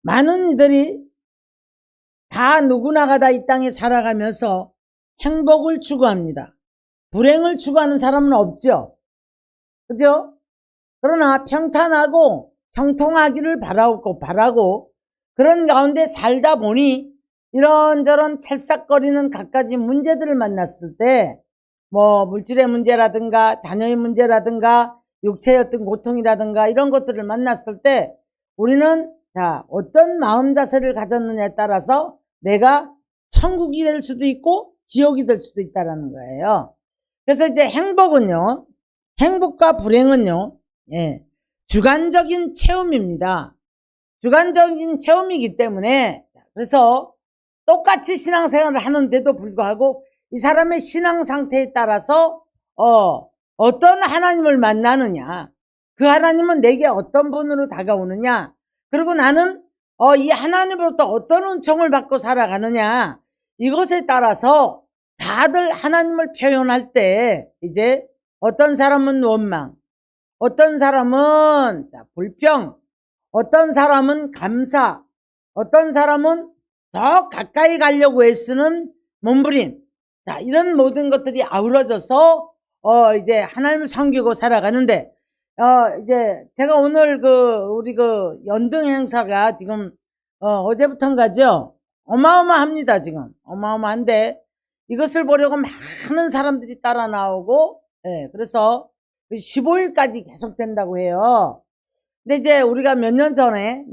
많은 이들이 다 누구나가 다 이 땅에 살아가면서 행복을 추구합니다. 불행을 추구하는 사람은 없죠. 그죠? 그러나 평탄하고 형통하기를 바라고 그런 가운데 살다 보니 이런저런 찰싹거리는 갖가지 문제들을 만났을 때 뭐 물질의 문제라든가 자녀의 문제라든가 육체의 어떤 고통이라든가 이런 것들을 만났을 때 우리는 자 어떤 마음 자세를 가졌느냐에 따라서 내가 천국이 될 수도 있고 지옥이 될 수도 있다라는 거예요. 그래서 이제 행복과 불행은요, 예, 주관적인 체험입니다. 주관적인 체험이기 때문에 그래서 똑같이 신앙생활을 하는데도 불구하고 이 사람의 신앙 상태에 따라서 어떤 하나님을 만나느냐, 그 하나님은 내게 어떤 분으로 다가오느냐, 그리고 나는 이 하나님으로부터 어떤 은총을 받고 살아가느냐, 이것에 따라서 다들 하나님을 표현할 때 이제 어떤 사람은 원망, 어떤 사람은 불평, 어떤 사람은 감사, 어떤 사람은 더 가까이 가려고 애쓰는 몸부림. 자, 이런 모든 것들이 아우러져서 이제 하나님을 섬기고 살아가는데 이제 제가 오늘 우리 연등 행사가 지금 어제부터인가죠? 어마어마합니다. 지금 어마어마한데 이것을 보려고 많은 사람들이 따라 나오고, 예, 그래서 15일까지 계속된다고 해요. 근데 이제 우리가 몇 년 전에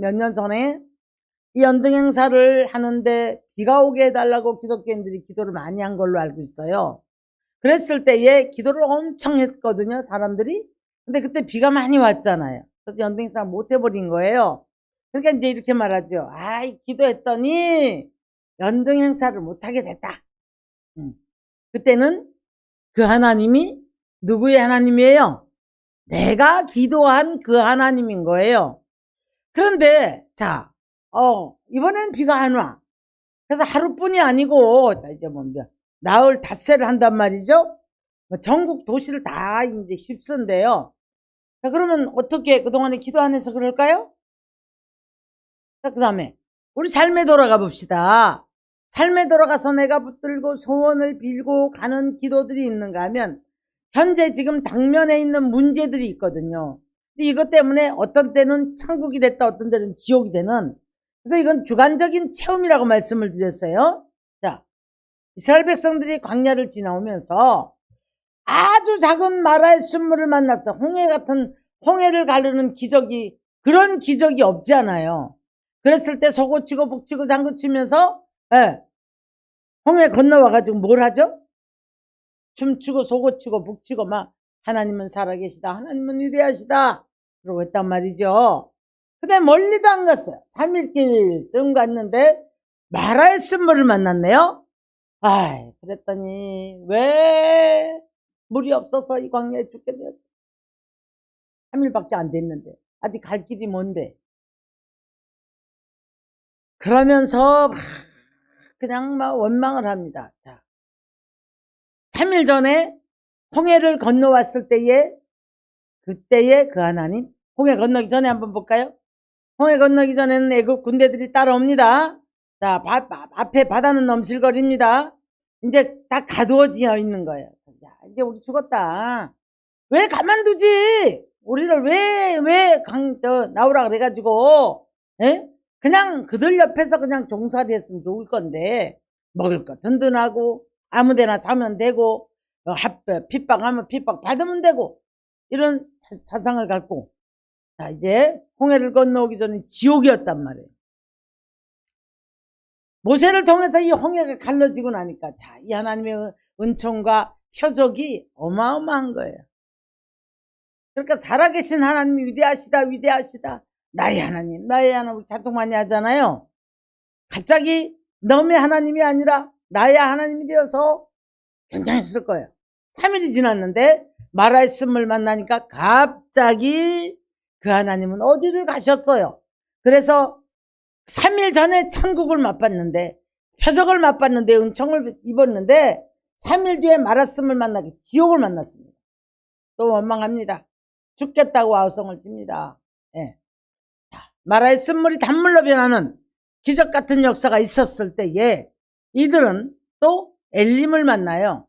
이 연등 행사를 하는데 비가 오게 해달라고 기독교인들이 기도를 많이 한 걸로 알고 있어요. 그랬을 때에 기도를 엄청 했거든요, 사람들이. 근데 그때 비가 많이 왔잖아요. 그래서 연등 행사 못 해버린 거예요. 그러니까 이제 이렇게 말하죠. 기도했더니 연등 행사를 못 하게 됐다. 그때는 그 하나님이 누구의 하나님이에요? 내가 기도한 그 하나님인 거예요. 그런데 자, 이번엔 비가 안 와. 그래서 하루뿐이 아니고 자 이제 뭐 나흘 닷새를 한단 말이죠. 전국 도시를 다 이제 휩쓴대요. 자, 그러면 어떻게 그동안에 기도 안 해서 그럴까요? 자, 그 다음에 우리 삶에 돌아가 봅시다. 삶에 돌아가서 내가 붙들고 소원을 빌고 가는 기도들이 있는가 하면 현재 지금 당면에 있는 문제들이 있거든요. 이것 때문에 어떤 때는 천국이 됐다, 어떤 때는 지옥이 되는, 그래서 이건 주관적인 체험이라고 말씀을 드렸어요. 자, 이스라엘 백성들이 광야를 지나오면서 아주 작은 마라의 순물을 만났어. 홍해 같은, 홍해를 가르는 기적이, 그런 기적이 없잖아요. 그랬을 때 속고치고 북치고 장구치면서, 예, 홍해 건너와가지고 뭘 하죠? 춤추고 속고치고 북치고 막 하나님은 살아계시다, 하나님은 위대하시다 그러고 했단 말이죠. 근데 멀리도 안 갔어요. 3일길쯤 갔는데 마라의 쓴물을 만났네요. 그랬더니 왜 물이 없어서 이 광야에 죽게 되었다. 3일밖에 안 됐는데 아직 갈 길이 먼데. 그러면서 그냥 막 원망을 합니다. 자, 3일 전에 홍해를 건너왔을 때에 그때의 그 하나님, 홍해 건너기 전에 한번 볼까요? 홍해 건너기 전에는 애국 군대들이 따라옵니다. 자, 앞에 바다는 넘실거립니다. 이제 다 가두어져 있는 거예요. 야, 이제 우리 죽었다. 왜 가만두지? 우리를 왜 나오라 그래가지고, 에? 그냥 그들 옆에서 그냥 종살이 했으면 좋을 건데, 먹을 거 든든하고, 아무 데나 자면 되고, 핍박하면 핍박 받으면 되고, 이런 사상을 갖고, 자, 이제 홍해를 건너오기 전에 지옥이었단 말이에요. 모세를 통해서 이 홍해가 갈라지고 나니까, 자, 이 하나님의 은총과 표적이 어마어마한 거예요. 그러니까 살아계신 하나님이 위대하시다. 나의 하나님 우리 자통 많이 하잖아요. 갑자기 너의 하나님이 아니라 나의 하나님이 되어서 괜찮았을 거예요. 3일이 지났는데 마라의 쓴물 만나니까 갑자기 그 하나님은 어디를 가셨어요. 그래서 3일 전에 천국을 맛봤는데, 표적을 맛봤는데, 은총을 입었는데 3일 뒤에 마라씀을 만나게 지옥을 만났습니다. 또 원망합니다. 죽겠다고 아우성을 칩니다. 예. 자, 마라의 쓴물이 단물로 변하는 기적 같은 역사가 있었을 때에 이들은 또 엘림을 만나요.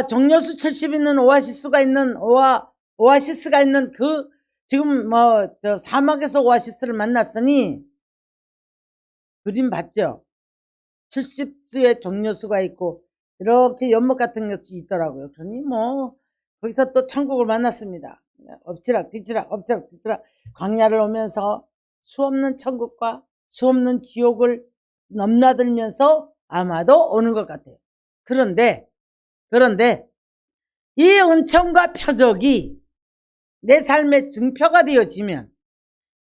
정여수 70 있는 오아시스가 있는 그 지금 저 사막에서 오아시스를 만났으니 그림 봤죠? 70수의 정여수가 있고 이렇게 연못 같은 것이 있더라고요. 그러니 거기서 또 천국을 만났습니다. 엎치락 뒤치락 엎치락 뒤치락 광야를 오면서 수없는 천국과 수없는 지옥을 넘나들면서 아마도 오는 것 같아요. 그런데 이 은총과 표적이 내 삶의 증표가 되어지면,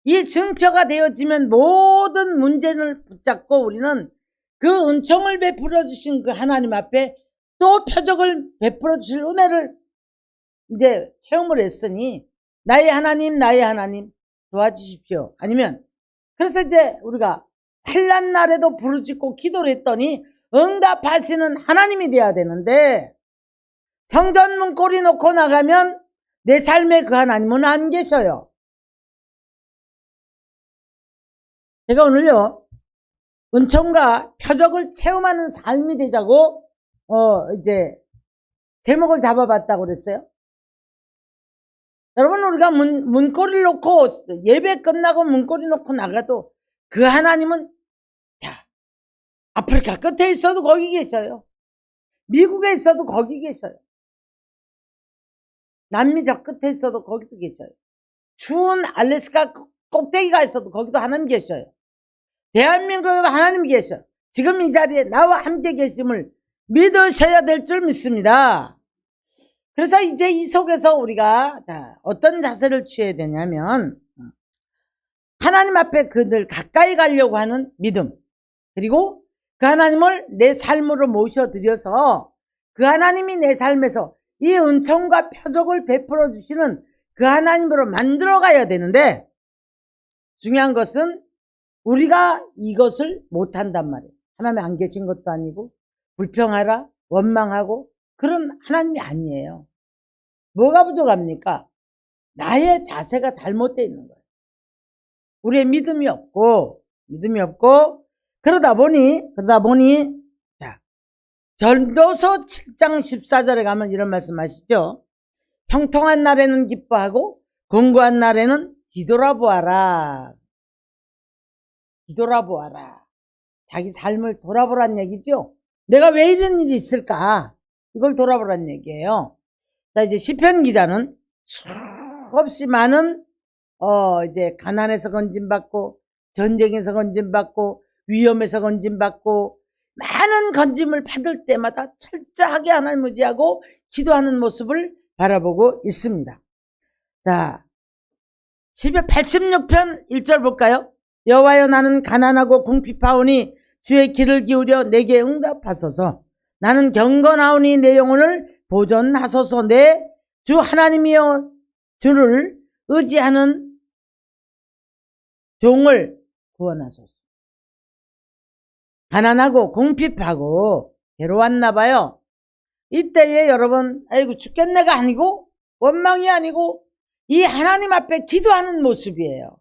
이 증표가 되어지면 모든 문제를 붙잡고 우리는 그 은총을 베풀어 주신 그 하나님 앞에 또 표적을 베풀어 주실 은혜를 이제 체험을 했으니 나의 하나님 도와주십시오. 아니면 그래서 이제 우리가 환난 날에도 부르짖고 기도를 했더니 응답하시는 하나님이 돼야 되는데 성전 문고리 놓고 나가면 내 삶에 그 하나님은 안 계셔요. 제가 오늘요 은총과 표적을 체험하는 삶이 되자고 이제 제목을 잡아봤다고 그랬어요. 여러분, 우리가 문고리를 놓고 예배 끝나고 문고리 놓고 나가도 그 하나님은 아프리카 끝에 있어도 거기 계셔요. 미국에 있어도 거기 계셔요. 남미 저 끝에 있어도 거기도 계셔요. 추운 알래스카 꼭대기가 있어도 거기도 하나님 계셔요. 대한민국에도 하나님이 계셔요. 지금 이 자리에 나와 함께 계심을 믿으셔야 될 줄 믿습니다. 그래서 이제 이 속에서 우리가 어떤 자세를 취해야 되냐면 하나님 앞에 그들 가까이 가려고 하는 믿음, 그리고 그 하나님을 내 삶으로 모셔드려서 그 하나님이 내 삶에서 이 은총과 표적을 베풀어 주시는 그 하나님으로 만들어 가야 되는데 중요한 것은 우리가 이것을 못한단 말이에요. 하나님이 안 계신 것도 아니고 불평하라 원망하고 그런 하나님이 아니에요. 뭐가 부족합니까? 나의 자세가 잘못되어 있는 거예요. 우리의 믿음이 없고 그러다 보니 전도서 7장 14절에 가면 이런 말씀 하시죠. 형통한 날에는 기뻐하고 권고한 날에는 뒤돌아보아라. 자기 삶을 돌아보란 얘기죠. 내가 왜 이런 일이 있을까? 이걸 돌아보란 얘기예요. 자, 이제 시편 기자는 수없이 많은 이제 가난에서 건짐받고 전쟁에서 건짐받고 위험에서 건짐받고 많은 건짐을 받을 때마다 철저하게 하나님 의지하고 기도하는 모습을 바라보고 있습니다. 자, 시편 86편 1절 볼까요? 여호와여, 나는 가난하고 궁핍하오니 주의 귀를 기울여 내게 응답하소서. 나는 경건하오니 내 영혼을 보존하소서. 내 주 하나님이여, 주를 의지하는 종을 구원하소서. 가난하고 궁핍하고 괴로웠나 봐요. 이때에 여러분, 아이고 죽겠네가 아니고 원망이 아니고 이 하나님 앞에 기도하는 모습이에요.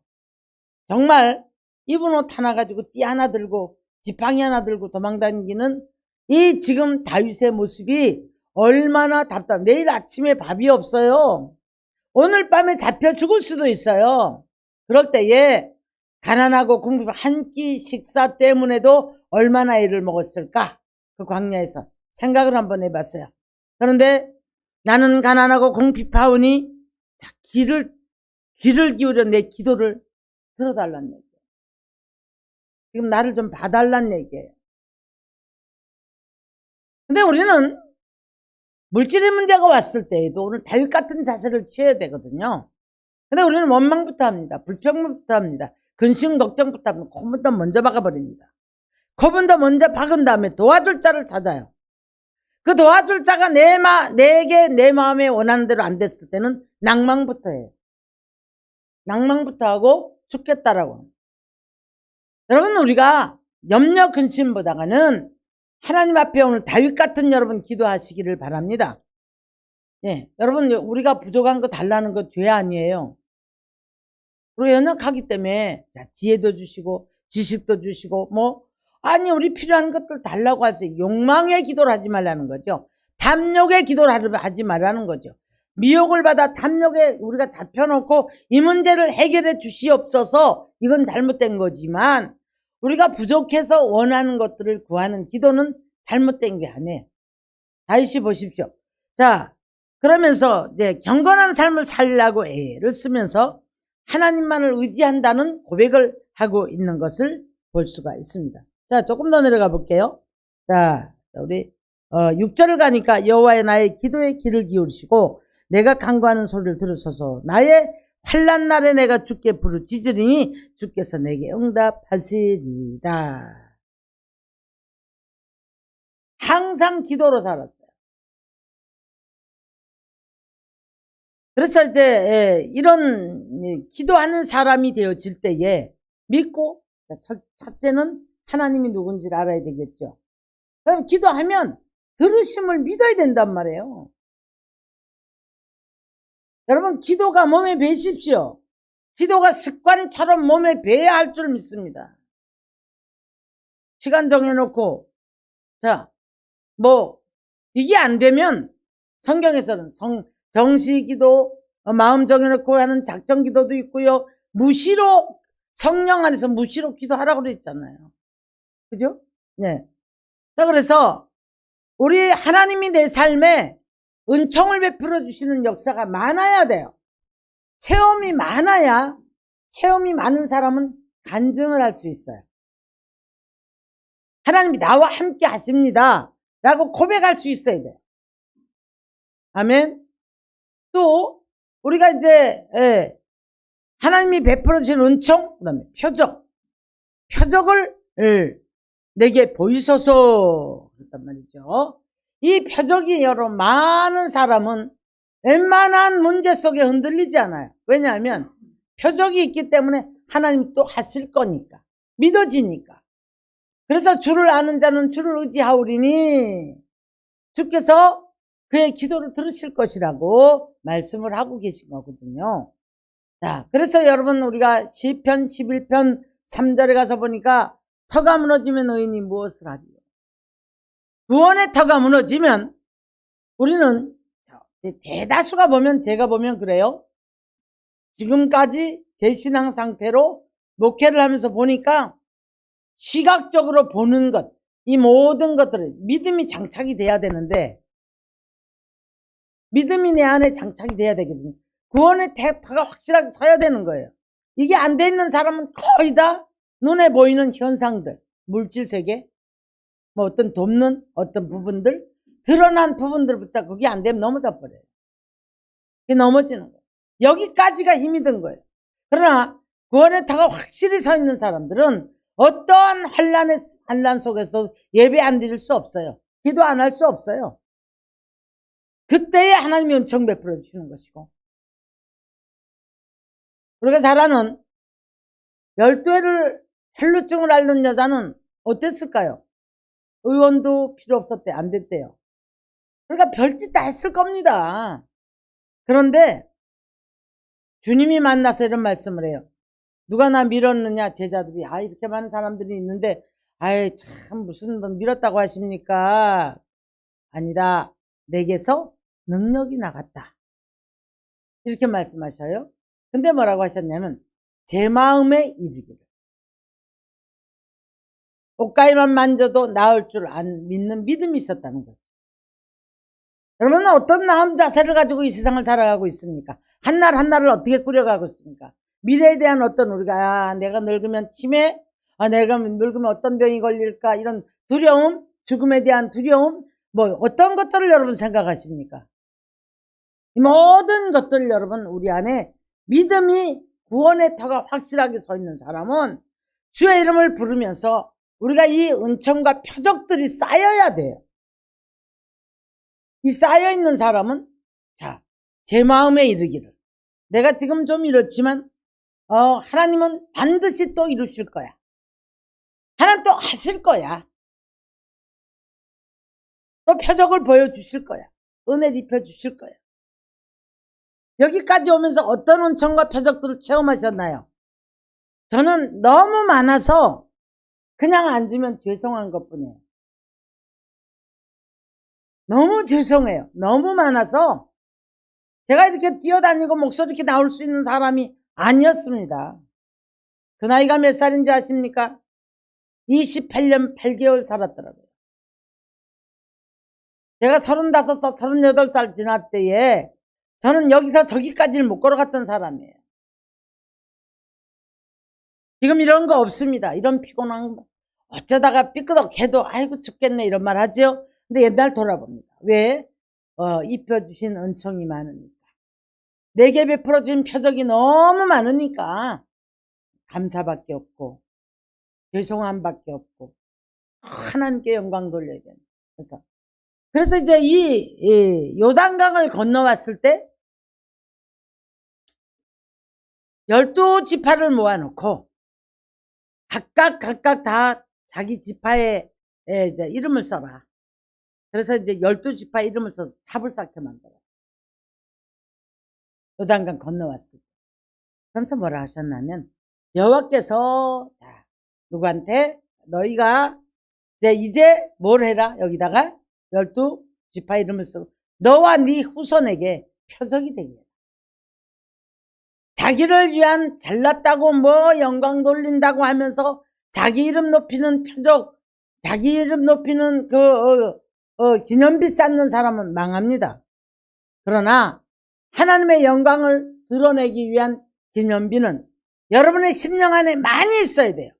정말 입은 옷 하나 가지고 띠 하나 들고 지팡이 하나 들고 도망다니기는 이 지금 다윗의 모습이 얼마나 답답해. 내일 아침에 밥이 없어요. 오늘 밤에 잡혀 죽을 수도 있어요. 그럴 때에 가난하고 궁핍 한 끼 식사 때문에도 얼마나 애를 먹었을까? 그 광야에서 생각을 한번 해봤어요. 그런데 나는 가난하고 궁핍하오니 귀를 기울여 내 기도를 들어달라는 얘기예요. 지금 나를 좀 봐달라는 얘기예요. 근데 우리는 물질의 문제가 왔을 때에도 오늘 다윗 같은 자세를 취해야 되거든요. 근데 우리는 원망부터 합니다. 불평부터 합니다. 근심 걱정부터 합니다. 코부터 먼저 박아버립니다. 코부터 먼저 박은 다음에 도와줄 자를 찾아요. 그 도와줄 자가 내게 내 마음에 원하는 대로 안 됐을 때는 낭망부터 해요. 낭망부터 하고 죽겠다라고 합니다. 여러분, 우리가 염려 근심보다는 하나님 앞에 오늘 다윗 같은 여러분 기도하시기를 바랍니다. 예, 여러분, 우리가 부족한 거 달라는 거 죄 아니에요. 그리고 연약하기 때문에 지혜도 주시고 지식도 주시고 아니 우리 필요한 것들 달라고 하세요. 욕망의 기도를 하지 말라는 거죠. 탐욕의 기도를 하지 말라는 거죠. 미혹을 받아 탐욕에 우리가 잡혀놓고 이 문제를 해결해 주시옵소서, 이건 잘못된 거지만 우리가 부족해서 원하는 것들을 구하는 기도는 잘못된 게 아니에요. 다시 보십시오. 자, 그러면서 이제 경건한 삶을 살려고 애를 쓰면서 하나님만을 의지한다는 고백을 하고 있는 것을 볼 수가 있습니다. 자, 조금 더 내려가 볼게요. 자, 우리 6절을 가니까 여호와의 나의 기도에 귀를 기울이시고 내가 간구하는 소리를 들으소서. 나의 환난 날에 내가 주께 부르짖으리니 주께서 내게 응답하시리이다. 항상 기도로 살았어요. 그래서 이제 이런 기도하는 사람이 되어질 때에 믿고, 첫째는 하나님이 누군지를 알아야 되겠죠. 그럼 기도하면 들으심을 믿어야 된단 말이에요. 여러분, 기도가 몸에 배십시오. 기도가 습관처럼 몸에 배야 할 줄 믿습니다. 시간 정해놓고, 자, 이게 안 되면 성경에서는 정시기도, 마음 정해놓고 하는 작정기도도 있고요. 무시로, 성령 안에서 무시로 기도하라고 그랬잖아요. 그죠? 네. 자, 그래서 우리 하나님이 내 삶에 은총을 베풀어 주시는 역사가 많아야 돼요. 체험이 많아야, 체험이 많은 사람은 간증을 할 수 있어요. 하나님이 나와 함께 하십니다 라고 고백할 수 있어야 돼요. 아멘. 또 우리가 이제 하나님이 베풀어 주신 은총, 그 다음에 표적을 내게 보이소서 그랬단 말이죠. 이 표적이 여러 많은 사람은 웬만한 문제 속에 흔들리지 않아요. 왜냐하면 표적이 있기 때문에 하나님 또 하실 거니까, 믿어지니까. 그래서 주를 아는 자는 주를 의지하오리니 주께서 그의 기도를 들으실 것이라고 말씀을 하고 계신 거거든요. 자, 그래서 여러분, 우리가 시편 11편 3절에 가서 보니까 터가 무너지면 의인이 무엇을 하리요? 구원의 터가 무너지면 우리는, 대다수가 보면, 제가 보면 그래요. 지금까지 제 신앙 상태로 목회를 하면서 보니까 시각적으로 보는 것, 이 모든 것들을 믿음이 장착이 돼야 되는데, 믿음이 내 안에 장착이 돼야 되거든요. 구원의 터가 확실하게 서야 되는 거예요. 이게 안 돼 있는 사람은 거의 다 눈에 보이는 현상들, 물질 세계, 어떤 돕는 어떤 부분들, 드러난 부분들 붙잡고 그게 안 되면 넘어져 버려요. 그게 넘어지는 거예요. 여기까지가 힘이 든 거예요. 그러나 구원의 터가 확실히 서 있는 사람들은 어떠한 환난 속에서도 예배 안 드릴 수 없어요. 기도 안 할 수 없어요. 그때에 하나님이 은총 베풀어 주시는 것이고, 우리가 잘 아는 12회를 혈루증을 앓는 여자는 어땠을까요? 의원도 필요 없었대. 안 됐대요. 그러니까 별짓 다 했을 겁니다. 그런데 주님이 만나서 이런 말씀을 해요. 누가 나 밀었느냐? 제자들이. 이렇게 많은 사람들이 있는데 참 무슨 밀었다고 하십니까? 아니다. 내게서 능력이 나갔다. 이렇게 말씀하셔요. 근데 뭐라고 하셨냐면 제 마음에 이르기를 옷가위만 만져도 나을 줄 안 믿는 믿음이 있었다는 거예요. 여러분은 어떤 마음 자세를 가지고 이 세상을 살아가고 있습니까? 한날 한날을 어떻게 꾸려가고 있습니까? 미래에 대한 어떤 우리가 내가 늙으면 치매, 내가 늙으면 어떤 병이 걸릴까, 이런 두려움, 죽음에 대한 두려움, 어떤 것들을 여러분 생각하십니까? 이 모든 것들 여러분, 우리 안에 믿음이, 구원의 터가 확실하게 서 있는 사람은 주의 이름을 부르면서 우리가 이 은총과 표적들이 쌓여야 돼요. 이 쌓여있는 사람은 제 마음에 이르기를, 내가 지금 좀 이렇지만 하나님은 반드시 또 이루실 거야. 하나님 또 하실 거야. 또 표적을 보여주실 거야. 은혜 입혀주실 거야. 여기까지 오면서 어떤 은총과 표적들을 체험하셨나요? 저는 너무 많아서 그냥 앉으면 죄송한 것뿐이에요. 너무 죄송해요. 너무 많아서 제가 이렇게 뛰어다니고 목소리 이렇게 나올 수 있는 사람이 아니었습니다. 그 나이가 몇 살인지 아십니까? 28년 8개월 살았더라고요. 제가 35살, 38살 지날 때에 저는 여기서 저기까지를 못 걸어갔던 사람이에요. 지금 이런 거 없습니다. 이런 피곤한 거. 어쩌다가 삐끄덕해도 아이고 죽겠네 이런 말 하죠. 근데 옛날 돌아봅니다. 왜? 입혀주신 은총이 많으니까. 내게 베풀어준 표적이 너무 많으니까 감사밖에 없고 죄송함밖에 없고 하나님께 영광 돌려야 되는. 그래서 이제 이 요단강을 건너왔을 때 12지파를 모아놓고 각각 다 자기 지파에 이제 이름을 써라. 그래서 이제 12지파 이름을 써서 탑을 쌓게 만들어. 요단강 건너왔을 때. 그러면서 뭐라 하셨냐면 여호와께서 누구한테 너희가 이제 뭘 해라. 여기다가 12지파 이름을 쓰고 너와 네 후손에게 표적이 되게 해라. 자기를 위한 잘났다고 뭐 영광 돌린다고 하면서 자기 이름 높이는 표적, 자기 이름 높이는 기념비 쌓는 사람은 망합니다. 그러나 하나님의 영광을 드러내기 위한 기념비는 여러분의 심령 안에 많이 있어야 돼요.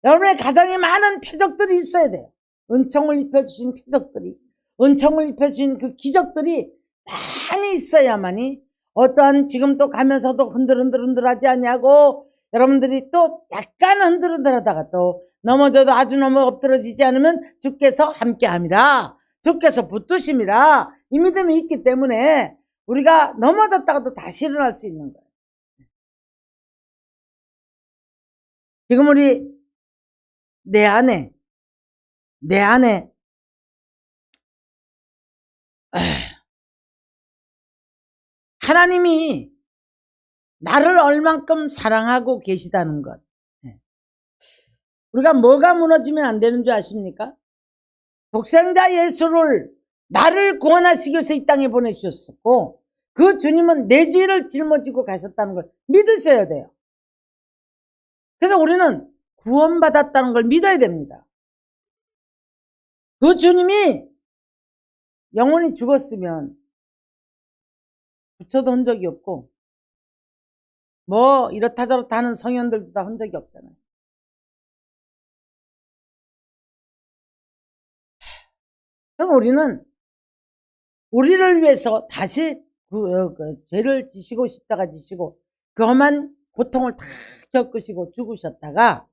여러분의 가정에 많은 표적들이 있어야 돼요. 은총을 입혀주신 표적들이, 은총을 입혀주신 그 기적들이 많이 있어야만이 어떠한 지금 또 가면서도 흔들흔들하지 않냐고 여러분들이 또 약간 흔들흔들하다가 또 넘어져도 아주 너무 엎드러지지 않으면 주께서 함께함이라, 주께서 붙드심이라 이 믿음이 있기 때문에 우리가 넘어졌다가도 다시 일어날 수 있는 거예요. 지금 우리 내 안에 하나님이 나를 얼만큼 사랑하고 계시다는 것. 우리가 뭐가 무너지면 안 되는 줄 아십니까? 독생자 예수를 나를 구원하시기 위해서 이 땅에 보내주셨었고 그 주님은 내 죄를 짊어지고 가셨다는 걸 믿으셔야 돼요. 그래서 우리는 구원받았다는 걸 믿어야 됩니다. 그 주님이 영원히 죽었으면 붙여도 흔적이 없고 뭐 이렇다 저렇다 하는 성현들도 다 흔적이 없잖아요. 그럼 우리는 우리를 위해서 다시 죄를 지시고 십자가 지시고 그 험한 고통을 다 겪으시고 죽으셨다가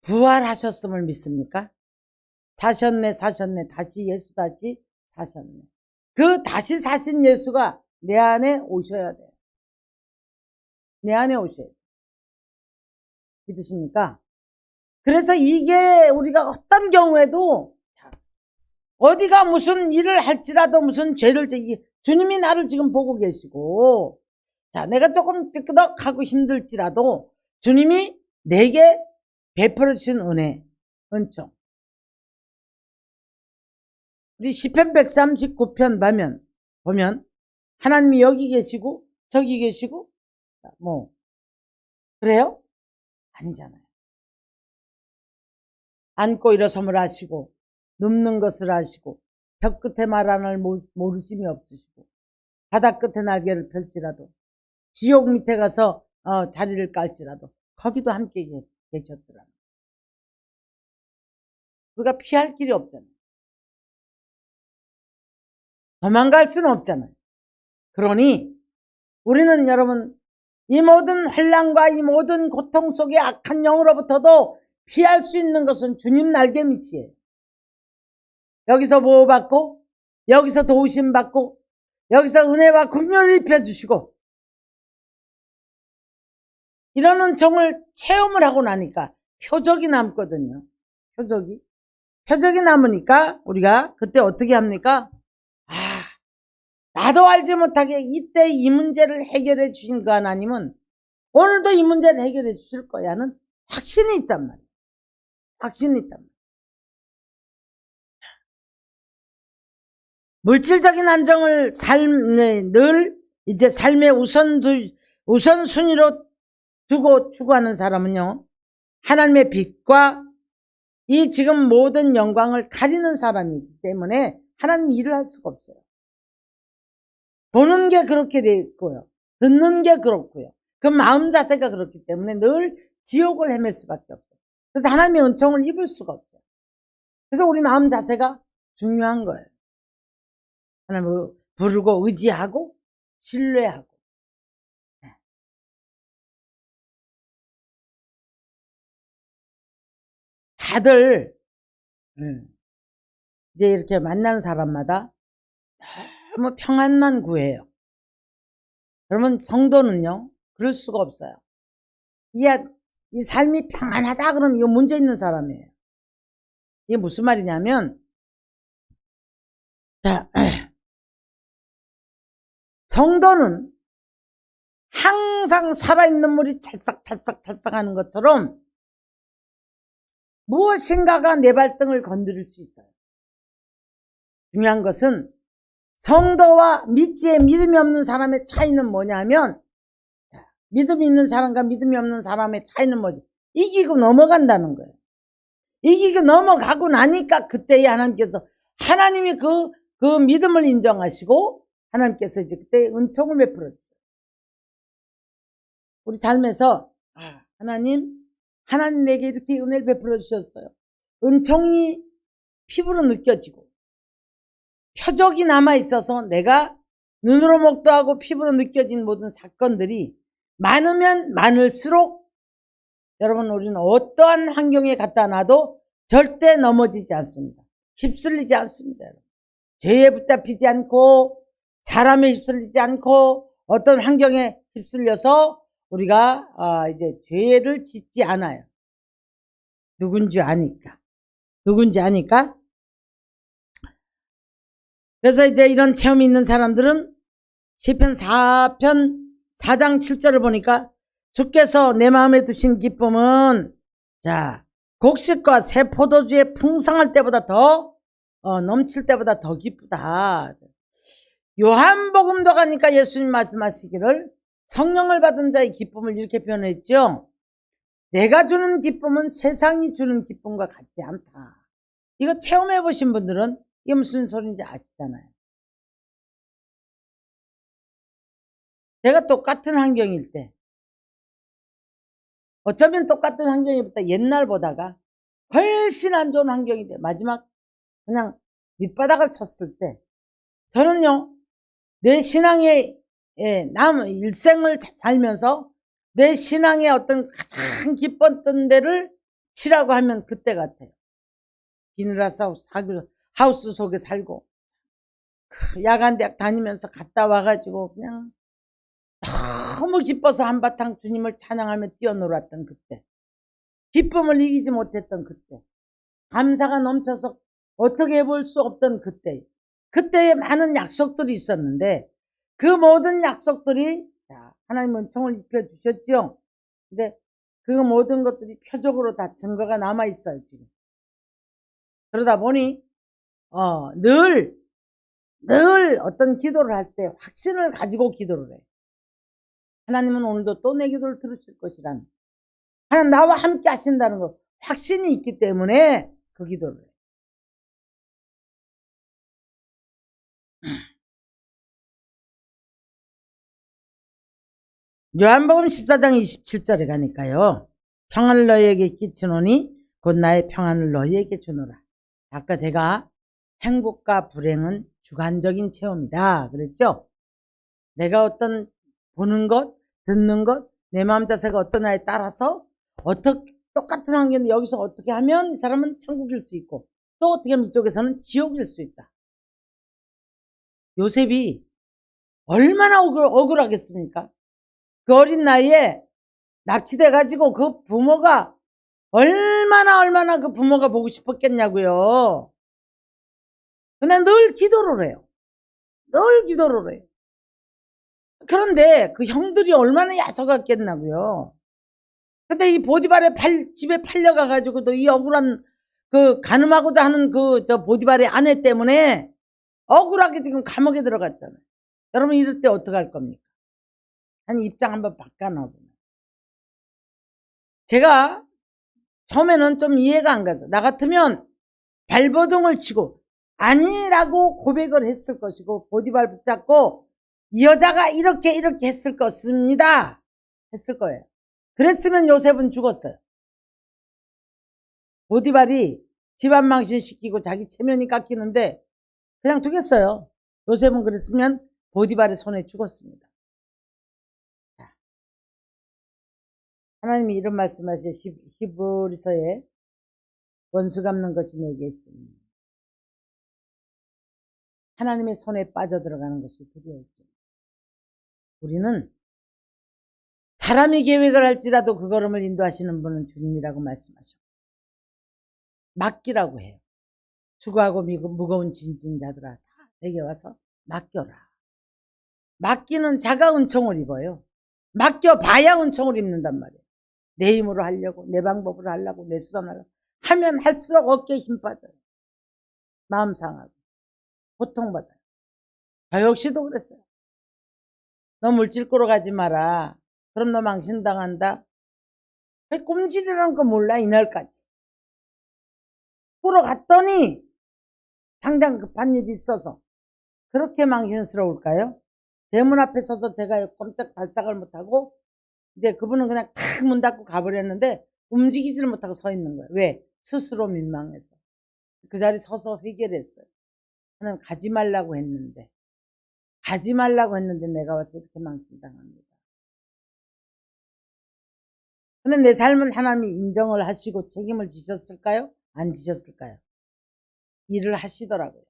부활하셨음을 믿습니까? 사셨네 다시 예수 다시 사셨네. 그 다시 사신 예수가 내 안에 오셔야 돼요. 내 안에 오셔야 돼요. 믿으십니까? 그래서 이게 우리가 어떤 경우에도 어디가 무슨 일을 할지라도 무슨 죄를 지기 주님이 나를 지금 보고 계시고 자 내가 조금 삐끄덕하고 힘들지라도 주님이 내게 베풀어 주신 은혜 은총. 우리 시편 139편 보면 하나님이 여기 계시고 저기 계시고 뭐 그래요? 아니잖아요. 앉고 일어섬을 하시고 눕는 것을 아시고 벽 끝에 말 안 할 모르심이 없으시고 바닥 끝에 날개를 펼지라도 지옥 밑에 가서 자리를 깔지라도 거기도 함께 계셨더라. 우리가 피할 길이 없잖아요. 도망갈 수는 없잖아요. 그러니 우리는 여러분 이 모든 환난과 이 모든 고통 속의 악한 영으로부터도 피할 수 있는 것은 주님 날개 밑이에요. 여기서 보호받고 여기서 도우심 받고 여기서 은혜와 긍휼을 입혀주시고 이런 은총을 체험을 하고 나니까 표적이 남거든요. 표적이 남으니까 우리가 그때 어떻게 합니까? 나도 알지 못하게 이때 이 문제를 해결해 주신 그 하나님은 오늘도 이 문제를 해결해 주실 거야 하는 확신이 있단 말이야. 확신이 있단 말이야. 물질적인 안정을 늘 이제 삶의 우선순위로 두고 추구하는 사람은요, 하나님의 빛과 이 지금 모든 영광을 가리는 사람이기 때문에 하나님 일을 할 수가 없어요. 보는 게 그렇게 돼 있고요. 듣는 게 그렇고요. 그 마음 자세가 그렇기 때문에 늘 지옥을 헤맬 수밖에 없어요. 그래서 하나님의 은총을 입을 수가 없어요. 그래서 우리 마음 자세가 중요한 거예요. 하나님을 부르고 의지하고 신뢰하고. 다들 이제 이렇게 만나는 사람마다 너무 평안만 구해요. 그러면 성도는요, 그럴 수가 없어요. 이 삶이 평안하다 그러면 이거 문제 있는 사람이에요. 이게 무슨 말이냐면, 자, 성도는 항상 살아있는 물이 찰싹찰싹 하는 것처럼 무엇인가가 내 발등을 건드릴 수 있어요. 중요한 것은 성도와 믿음이 없는 사람의 차이는 뭐냐면, 믿음이 있는 사람과 믿음이 없는 사람의 차이는 뭐지? 이기고 넘어간다는 거예요. 이기고 넘어가고 나니까 그때에 하나님이 그 믿음을 인정하시고 하나님께서 이제 그때 은총을 베풀어 주세요. 우리 삶에서 하나님 내게 이렇게 은혜를 베풀어 주셨어요. 은총이 피부로 느껴지고 표적이 남아 있어서 내가 눈으로 목도하고 피부로 느껴진 모든 사건들이 많으면 많을수록 여러분, 우리는 어떠한 환경에 갖다 놔도 절대 넘어지지 않습니다. 휩쓸리지 않습니다. 죄에 붙잡히지 않고 사람에 휩쓸리지 않고 어떤 환경에 휩쓸려서 우리가 이제 죄를 짓지 않아요. 누군지 아니까. 그래서 이제 이런 체험이 있는 사람들은 시편 4편 4장 7절을 보니까 주께서 내 마음에 두신 기쁨은 곡식과 새 포도주의 풍성할 때보다 더 넘칠 때보다 더 기쁘다. 요한복음도 가니까 예수님 말씀하시기를 성령을 받은 자의 기쁨을 이렇게 표현했죠. 내가 주는 기쁨은 세상이 주는 기쁨과 같지 않다. 이거 체험해 보신 분들은 이게 무슨 소리인지 아시잖아요. 제가 똑같은 환경일 때, 어쩌면 똑같은 환경이보다 옛날보다가 훨씬 안 좋은 환경이 돼. 마지막 그냥 밑바닥을 쳤을 때, 저는요, 내 신앙의 일생을 살면서 내 신앙의 어떤 가장 기뻤던 데를 치라고 하면 그때 같아요. 비닐하우스 하우스 속에 살고 야간대학 다니면서 갔다 와가지고 그냥 너무 기뻐서 한바탕 주님을 찬양하며 뛰어놀았던 그때, 기쁨을 이기지 못했던 그때, 감사가 넘쳐서 어떻게 해볼 수 없던 그때에 많은 약속들이 있었는데 그 모든 약속들이 하나님 은총을 입혀주셨죠. 근데 그 모든 것들이 표적으로 다 증거가 남아있어요 지금. 그러다 보니 늘 어떤 기도를 할 때 확신을 가지고 기도를 해요. 하나님은 오늘도 또 내 기도를 들으실 것이라는, 하나님 나와 함께 하신다는 거 확신이 있기 때문에 그 기도를 해요. 요한복음 14장 27절에 가니까요, 평안을 너희에게 끼치노니 곧 나의 평안을 너희에게 주노라. 아까 제가 행복과 불행은 주관적인 체험이다 그랬죠. 내가 어떤 보는 것, 듣는 것, 내 마음 자세가 어떠냐에 따라서 똑같은 환경에 여기서 어떻게 하면 이 사람은 천국일 수 있고 또 어떻게 하면 이쪽에서는 지옥일 수 있다. 요셉이 얼마나 억울하겠습니까? 그 어린 나이에 납치돼가지고 그 부모가 얼마나 그 부모가 보고 싶었겠냐고요. 근데 늘 기도를 해요. 늘 기도를 해요. 그런데 그 형들이 얼마나 야속했겠나고요. 근데 이 보디발의 집에 팔려가가지고도 이 억울한 그 가늠하고자 하는 그 저 보디발의 아내 때문에 억울하게 지금 감옥에 들어갔잖아요. 여러분 이럴 때 어떡할 겁니까? 아니 입장 한번 바꿔놔보면. 제가 처음에는 좀 이해가 안 가서 나 같으면 발버둥을 치고 아니라고 고백을 했을 것이고 보디발 붙잡고 이 여자가 이렇게 했을 것입니다. 했을 거예요. 그랬으면 요셉은 죽었어요. 보디발이 집안 망신시키고 자기 체면이 깎이는데 그냥 두겠어요. 요셉은 그랬으면 보디발의 손에 죽었습니다. 하나님이 이런 말씀하시죠. 히브리서에 원수 갚는 것이 내게 있습니다. 하나님의 손에 빠져들어가는 것이 두려웠죠. 우리는 사람이 계획을 할지라도 그 걸음을 인도하시는 분은 주님이라고 말씀하셨고 맡기라고 해요. 수고하고 무거운 짐진 자들아 다 내게 와서 맡겨라. 맡기는 자가 은총을 입어요. 맡겨봐야 은총을 입는단 말이에요. 내 힘으로 하려고 내 방법으로 하려고 내 수단으로 하려고 하면 할수록 어깨에 힘 빠져요. 마음 상하고 고통받아요. 저 역시도 그랬어요. 너 물질 꾸러 가지 마라. 그럼 너 망신당한다. 왜 꼼질이라는 거 몰라 이날까지. 꾸러 갔더니 당장 급한 일이 있어서 그렇게 망신스러울까요? 대문 앞에 서서 제가 꼼짝 발싹을 못하고 이제 그분은 그냥 탁 문 닫고 가버렸는데 움직이지를 못하고 서 있는 거예요. 왜? 스스로 민망해서. 그 자리 서서 회개했어요. 나는 가지 말라고 했는데 내가 와서 이렇게 망신당합니다. 근데 내 삶은 하나님이 인정을 하시고 책임을 지셨을까요? 안 지셨을까요? 일을 하시더라고요.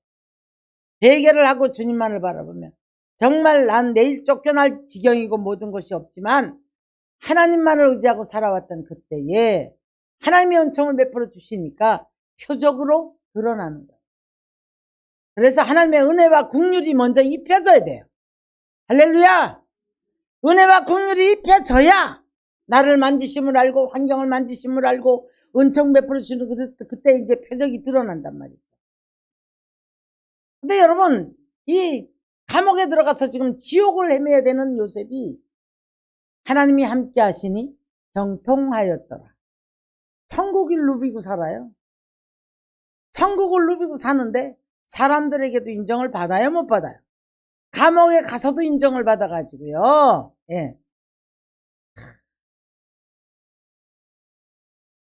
회개를 하고 주님만을 바라보면 정말 난 내일 쫓겨날 지경이고 모든 것이 없지만 하나님만을 의지하고 살아왔던 그때에 하나님의 은총을 베풀어 주시니까 표적으로 드러나는 거예요. 그래서 하나님의 은혜와 긍휼이 먼저 입혀져야 돼요. 할렐루야! 은혜와 긍휼이 입혀져야 나를 만지심을 알고 환경을 만지심을 알고 은총 베풀어 주는 그때 이제 표적이 드러난단 말이죠. 근데 여러분 이 감옥에 들어가서 지금 지옥을 헤매야 되는 요셉이 하나님이 함께 하시니 형통하였더라. 천국을 누비고 살아요. 천국을 누비고 사는데 사람들에게도 인정을 받아요, 못 받아요? 감옥에 가서도 인정을 받아가지고요. 예.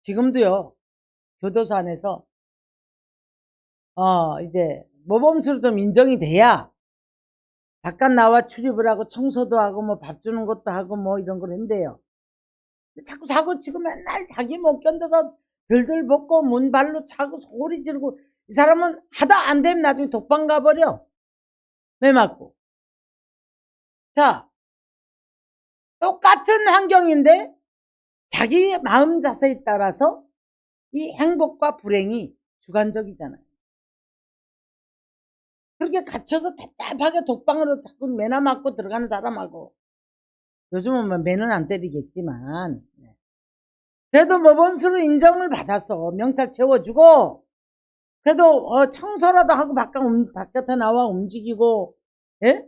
지금도요, 교도소 안에서, 이제, 모범수로 좀 인정이 돼야, 바깥 나와 출입을 하고, 청소도 하고, 뭐, 밥 주는 것도 하고, 뭐, 이런 걸 한대요. 자꾸 사고 치고 맨날 자기 못 견뎌서 들들 벗고, 문발로 차고, 소리 지르고, 이 사람은 하다 안 되면 나중에 독방 가버려. 왜 맞고? 자, 똑같은 환경인데, 자기 마음 자세에 따라서 이 행복과 불행이 주관적이잖아요. 그렇게 갇혀서 답답하게 독방으로 자꾸 매나 맞고 들어가는 사람하고 요즘은 뭐 매는 안 때리겠지만 그래도 모범수로 인정을 받았어. 명찰 채워주고 그래도 청소라도 하고 바깥에 나와 움직이고 예?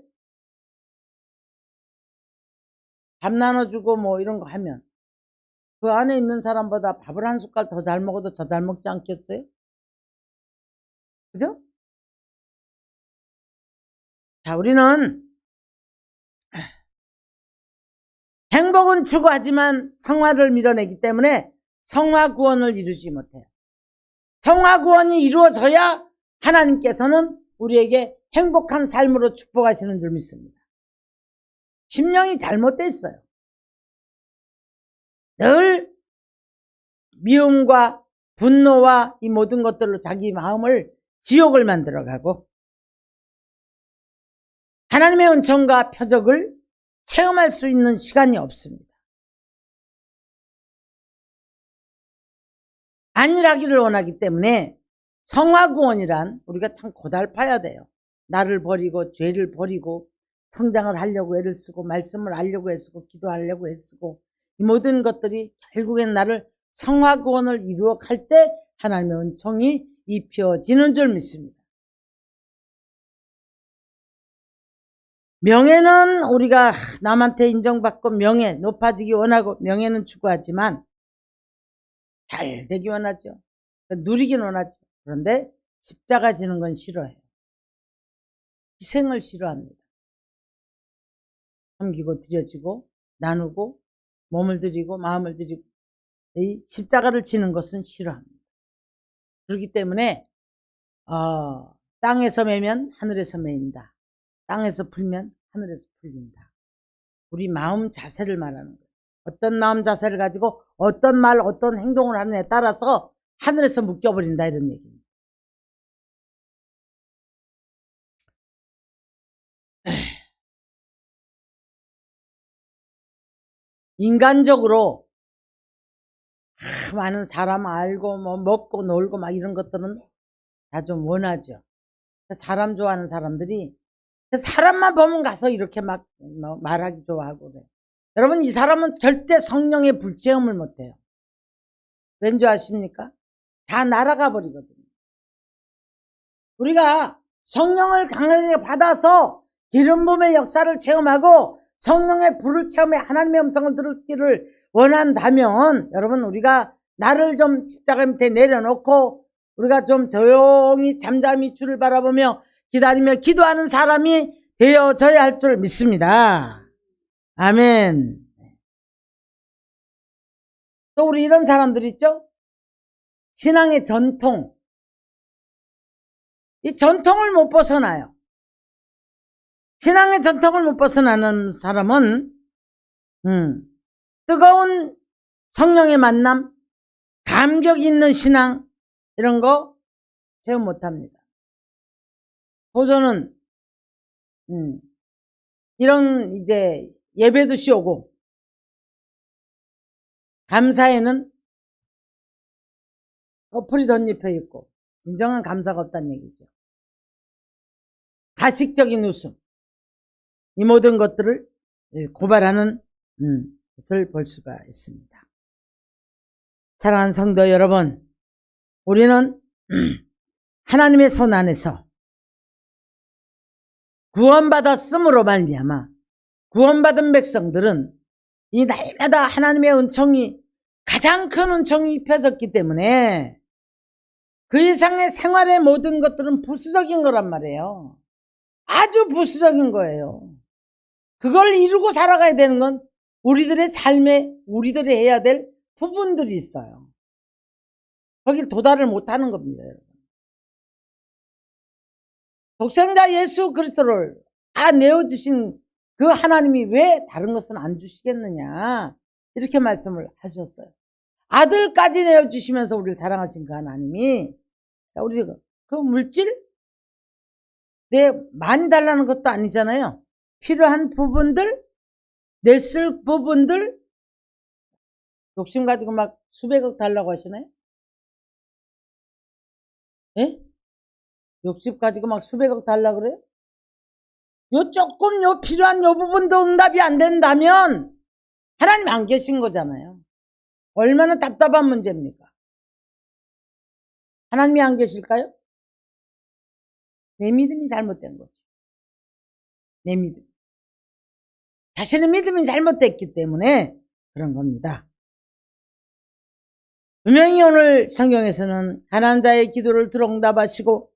밥 나눠주고 뭐 이런 거 하면 그 안에 있는 사람보다 밥을 한 숟갈 더 잘 먹어도 더 잘 먹지 않겠어요? 그죠? 자, 우리는 행복은 추구하지만 성화를 밀어내기 때문에 성화 구원을 이루지 못해요. 성화 구원이 이루어져야 하나님께서는 우리에게 행복한 삶으로 축복하시는 줄 믿습니다. 심령이 잘못되어 있어요. 늘 미움과 분노와 이 모든 것들로 자기 마음을 지옥을 만들어가고 하나님의 은총과 표적을 체험할 수 있는 시간이 없습니다. 안일하기를 원하기 때문에 성화구원이란 우리가 참 고달파야 돼요. 나를 버리고 죄를 버리고 성장을 하려고 애를 쓰고 말씀을 알려고 애쓰고 기도하려고 애쓰고 이 모든 것들이 결국엔 나를 성화구원을 이루어 갈 때 하나님의 은총이 입혀지는 줄 믿습니다. 명예는 우리가 남한테 인정받고 명예 높아지기 원하고 명예는 추구하지만 잘 되기 원하죠. 누리긴 원하죠. 그런데 십자가 지는 건 싫어해요. 희생을 싫어합니다. 섬기고 드려지고 나누고 몸을 드리고 마음을 드리고 이 십자가를 지는 것은 싫어합니다. 그렇기 때문에 땅에서 매면 하늘에서 매인다. 땅에서 풀면 하늘에서 풀린다. 우리 마음 자세를 말하는 거예요. 어떤 마음 자세를 가지고 어떤 말 어떤 행동을 하느냐에 따라서 하늘에서 묶여버린다 이런 얘기입니다. 인간적으로 많은 사람 알고 뭐 먹고 놀고 막 이런 것들은 다 좀 원하죠. 사람 좋아하는 사람들이 사람만 보면 가서 이렇게 막 말하기 좋아하고 그래. 여러분 이 사람은 절대 성령의 불체험을 못해요. 왠지 아십니까? 다 날아가 버리거든요. 우리가 성령을 강하게 받아서 기름 부음의 역사를 체험하고 성령의 불을 체험해 하나님의 음성을 들었기를 원한다면 여러분 우리가 나를 좀 십자가 밑에 내려놓고 우리가 좀 조용히 잠잠히 주를 바라보며 기다리며 기도하는 사람이 되어져야 할 줄 믿습니다. 아멘. 또 우리 이런 사람들 있죠? 신앙의 전통. 이 전통을 못 벗어나요. 신앙의 전통을 못 벗어나는 사람은 뜨거운 성령의 만남, 감격 있는 신앙 이런 거 체험 못합니다. 도저는 이런 이제 예배도 쉬오고 감사에는 어플이 덧입혀 있고 진정한 감사가 없다는 얘기죠. 가식적인 웃음 이 모든 것들을 고발하는 것을 볼 수가 있습니다. 사랑하는 성도 여러분, 우리는 하나님의 손 안에서 구원받았음으로 말미암아 구원받은 백성들은 이 날마다 하나님의 은총이 가장 큰 은총이 입혀졌기 때문에 그 이상의 생활의 모든 것들은 부수적인 거란 말이에요. 아주 부수적인 거예요. 그걸 이루고 살아가야 되는 건 우리들의 삶에 우리들이 해야 될 부분들이 있어요. 거길 도달을 못하는 겁니다. 여러분. 독생자 예수 그리스도를 다 내어주신 그 하나님이 왜 다른 것은 안 주시겠느냐 이렇게 말씀을 하셨어요. 아들까지 내어주시면서 우리를 사랑하신 그 하나님이 자 우리 그 물질 많이 달라는 것도 아니잖아요. 필요한 부분들 냈을 부분들 욕심 가지고 막 수백억 달라고 하시나요? 예? 욕심 가지고 막 수백억 달라고 그래요? 요 조금 요 필요한 요 부분도 응답이 안 된다면 하나님 안 계신 거잖아요. 얼마나 답답한 문제입니까? 하나님이 안 계실까요? 내 믿음이 잘못된 거죠. 내 믿음. 자신의 믿음이 잘못됐기 때문에 그런 겁니다. 분명히 오늘 성경에서는 가난한 자의 기도를 들응답하시고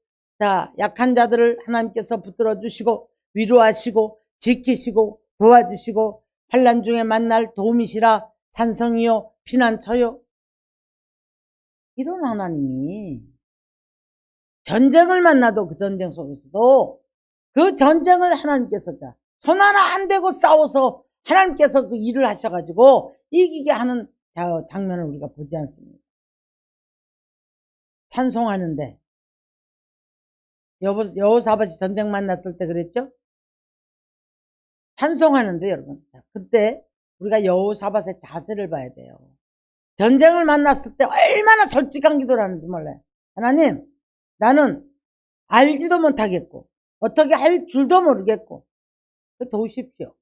약한 자들을 하나님께서 붙들어 주시고 위로하시고 지키시고 도와주시고 환난 중에 만날 도움이시라 산성이요 피난처요. 이런 하나님이 전쟁을 만나도 그 전쟁 속에서도 그 전쟁을 하나님께서 손 하나 안 대고 싸워서 하나님께서 그 일을 하셔가지고 이기게 하는 장면을 우리가 보지 않습니다. 찬송하는데 여호사밧이 전쟁 만났을 때 그랬죠? 찬송하는데 여러분 그때 우리가 여호사밧의 자세를 봐야 돼요. 전쟁을 만났을 때 얼마나 솔직한 기도를 하는지 몰라요. 하나님 나는 알지도 못하겠고 어떻게 할 줄도 모르겠고 도우십시오.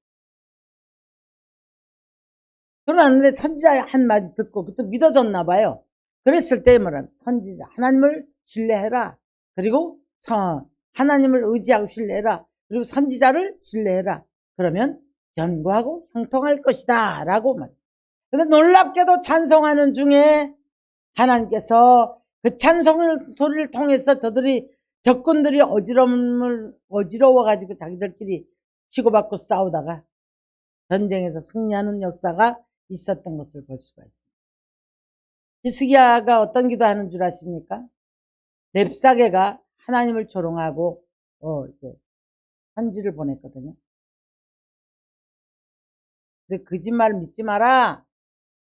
그러는데 선지자 한마디 듣고 그때 믿어졌나 봐요. 그랬을 때 뭐라 선지자 하나님을 신뢰해라. 그리고 하나님을 의지하고 신뢰해라. 그리고 선지자를 신뢰해라. 그러면 견고하고 형통할 것이다 라고 말해요. 근데 놀랍게도 찬송하는 중에 하나님께서 그 찬송 소리를 통해서 적군들이 어지러워가지고 자기들끼리 치고받고 싸우다가 전쟁에서 승리하는 역사가 있었던 것을 볼 수가 있습니다. 히스기야가 어떤 기도하는 줄 아십니까? 랩사게가 하나님을 조롱하고 이제 편지를 보냈거든요. 근데 거짓말 믿지 마라.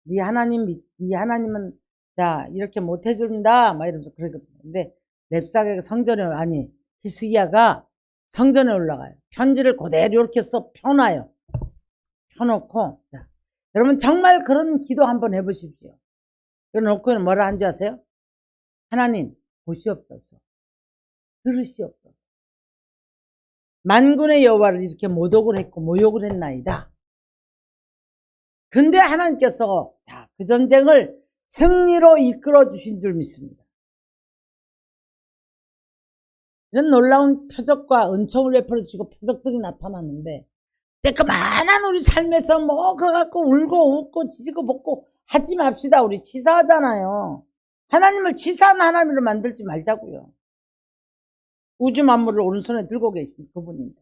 네 하나님은 자 이렇게 못 해준다 막 이러면서 그러거든요. 근데 랩사게가 히스기야가 성전에 올라가요. 편지를 그대로 이렇게 펴놔요. 펴놓고 자, 여러분 정말 그런 기도 한번 해보십시오. 그래놓고는 뭐라 한지 아세요? 하나님 보시옵소서, 들으시옵소서. 만군의 여호와를 이렇게 모독을 했고 모욕을 했나이다. 근데 하나님께서 그 전쟁을 승리로 이끌어 주신 줄 믿습니다. 이런 놀라운 표적과 은총을 베풀어 주고 표적들이 나타났는데 그만한 우리 삶에서 뭐 그거 갖고 울고 웃고 지지고 볶고 하지 맙시다. 우리 치사하잖아요. 하나님을 치사한 하나님으로 만들지 말자고요. 우주 만물을 오른손에 들고 계신 그분인데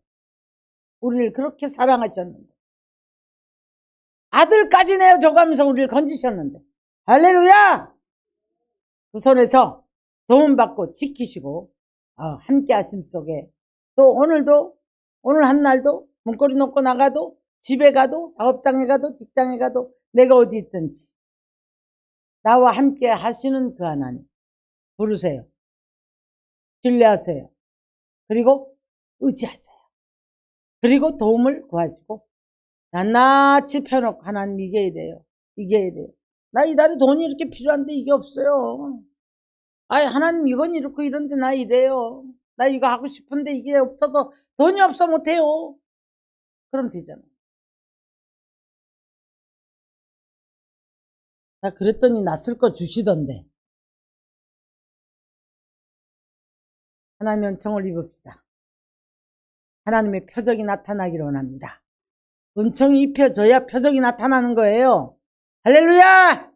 우리를 그렇게 사랑하셨는데 아들까지 내어줘가면서 우리를 건지셨는데 할렐루야! 그 손에서 도움받고 지키시고 함께 하심 속에 또 오늘 한 날도 문고리 놓고 나가도 집에 가도 사업장에 가도 직장에 가도 내가 어디 있든지 나와 함께 하시는 그 하나님 부르세요. 신뢰하세요. 그리고 의지하세요. 그리고 도움을 구하시고 낱낱이 펴놓고 하나님 이겨야 돼요. 나 이달에 돈이 이렇게 필요한데 이게 없어요. 하나님 이건 이렇고 이런데 나 이래요. 나 이거 하고 싶은데 이게 없어서 돈이 없어 못해요. 그럼 되잖아. 나 그랬더니 낯설 거 주시던데. 하나님의 은총을 입읍시다. 하나님의 표적이 나타나기를 원합니다. 은총이 입혀져야 표적이 나타나는 거예요. 할렐루야!